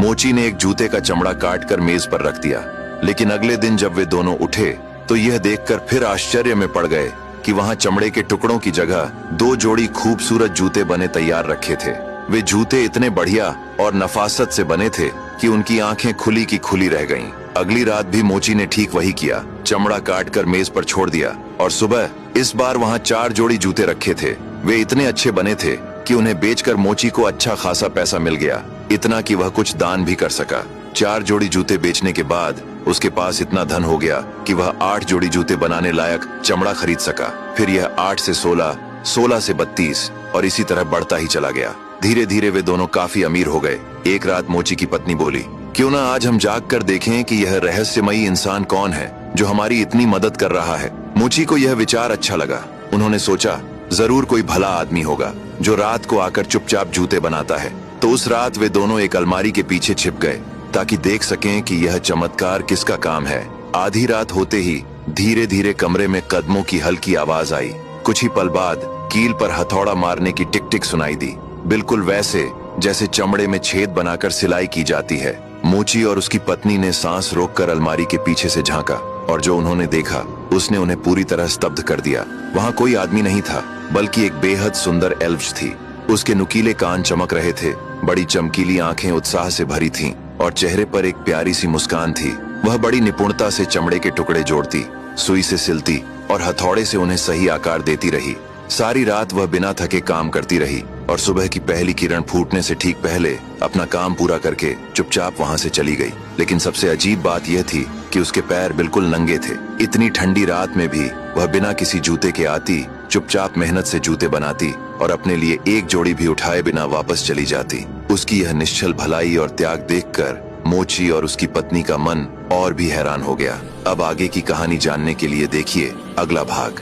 मोची ने एक जूते का चमड़ा काट कर मेज पर रख दिया। लेकिन अगले दिन जब वे दोनों उठे तो यह देखकर फिर आश्चर्य में पड़ गए कि वहां चमड़े के टुकड़ों की जगह 2 जोड़ी खूबसूरत जूते बने तैयार रखे थे। वे जूते इतने बढ़िया और नफासत से बने थे कि उनकी आंखें खुली की खुली रह गईं। अगली रात भी मोची ने ठीक वही किया, चमड़ा काट कर मेज पर छोड़ दिया और सुबह इस बार वहां 4 जोड़ी जूते रखे थे। वे इतने अच्छे बने थे कि उन्हें बेचकर मोची को अच्छा खासा पैसा मिल गया, इतना कि वह कुछ दान भी कर सका। 4 जोड़ी जूते बेचने के बाद उसके पास इतना धन हो गया कि वह 8 जोड़ी जूते बनाने लायक चमड़ा खरीद सका। फिर यह 8 से 16, 16 से 32 और इसी तरह बढ़ता ही चला गया। धीरे धीरे वे दोनों काफी अमीर हो गए। एक रात मोची की पत्नी बोली, क्यों ना आज हम जाग कर देखें कि यह रहस्यमयी इंसान कौन है जो हमारी इतनी मदद कर रहा है। मोची को यह विचार अच्छा लगा। उन्होंने सोचा, जरूर कोई भला आदमी होगा जो रात को आकर चुपचाप जूते बनाता है। तो उस रात वे दोनों एक अलमारी के पीछे छिप गए ताकि देख सकें कि यह चमत्कार किसका काम है। आधी रात होते ही धीरे धीरे कमरे में कदमों की हल्की आवाज आई। कुछ ही पल बाद कील पर हथौड़ा मारने की टिक टिक सुनाई दी, बिल्कुल वैसे जैसे चमड़े में छेद बनाकर सिलाई की जाती है। मोची और उसकी पत्नी ने सांस रोककर अलमारी के पीछे से झांका और जो उन्होंने देखा उसने उन्हें पूरी तरह स्तब्ध कर दिया। वहां कोई आदमी नहीं था बल्कि एक बेहद सुंदर एल्फ थी। उसके नुकीले कान चमक रहे थे, बड़ी चमकीली आंखें उत्साह से भरी थीं और चेहरे पर एक प्यारी सी मुस्कान थी। वह बड़ी निपुणता से चमड़े के टुकड़े जोड़ती, सुई से सिलती और हथौड़े से उन्हें सही आकार देती रही। सारी रात वह बिना थके काम करती रही और सुबह की पहली किरण फूटने से ठीक पहले अपना काम पूरा करके चुपचाप वहां से चली गई। लेकिन सबसे अजीब बात यह थी कि उसके पैर बिल्कुल नंगे थे। इतनी ठंडी रात में भी वह बिना किसी जूते के आती, चुपचाप मेहनत से जूते बनाती और अपने लिए एक जोड़ी भी उठाए बिना वापस चली जाती। उसकी यह निश्चल भलाई और त्याग देखकर मोची और उसकी पत्नी का मन और भी हैरान हो गया। अब आगे की कहानी जानने के लिए देखिए अगला भाग।